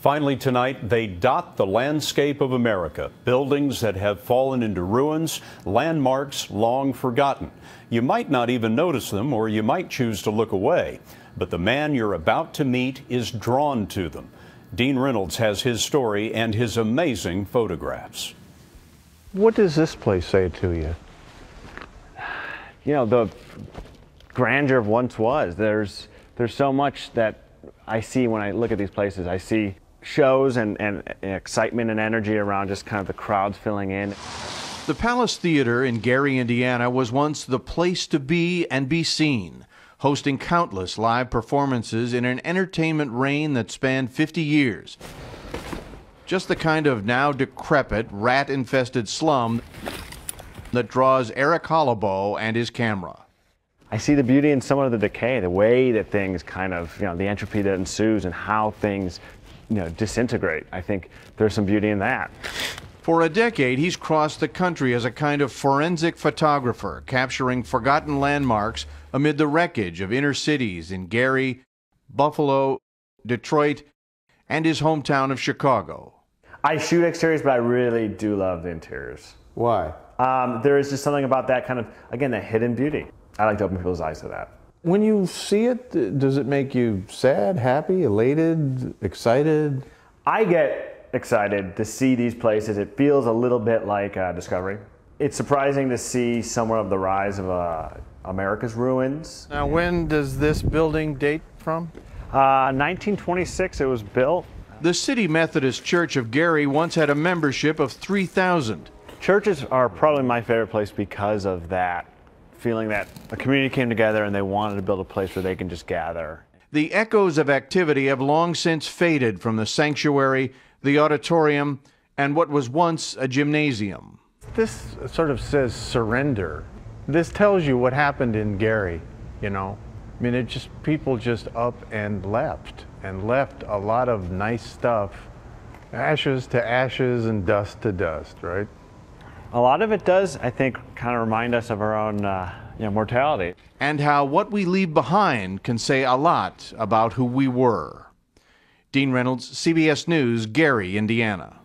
Finally tonight, they dot the landscape of America. Buildings that have fallen into ruins, landmarks long forgotten. You might not even notice them, or you might choose to look away. But the man you're about to meet is drawn to them. Dean Reynolds has his story and his amazing photographs. What does this place say to you? You know, the grandeur of once was. There's so much that I see when I look at these places. I see shows and excitement and energy around just kind of the crowds filling in. The Palace Theater in Gary, Indiana was once the place to be and be seen, hosting countless live performances in an entertainment reign that spanned 50 years. Just the kind of now decrepit, rat-infested slum that draws Eric Holubow and his camera. I see the beauty in some of the decay, the way that things kind of, the entropy that ensues and how things, disintegrate. I think there's some beauty in that. For a decade, he's crossed the country as a kind of forensic photographer, capturing forgotten landmarks amid the wreckage of inner cities in Gary, Buffalo, Detroit, and his hometown of Chicago. I shoot exteriors, but I really do love the interiors. Why? There is just something about that kind of, again, that hidden beauty. I like to open people's eyes to that. When you see it, does it make you sad, happy, elated, excited? I get excited to see these places. It feels a little bit like Discovery. It's surprising to see somewhere of the rise of America's ruins. Now, when does this building date from? 1926 it was built. The City Methodist Church of Gary once had a membership of 3,000. Churches are probably my favorite place because of that. Feeling that a community came together and they wanted to build a place where they can just gather. The echoes of activity have long since faded from the sanctuary, the auditorium, and what was once a gymnasium. This sort of says surrender. This tells you what happened in Gary, I mean, people just up and left a lot of nice stuff. Ashes to ashes and dust to dust, right? A lot of it does, I think, kind of remind us of our own mortality. And how what we leave behind can say a lot about who we were. Dean Reynolds, CBS News, Gary, Indiana.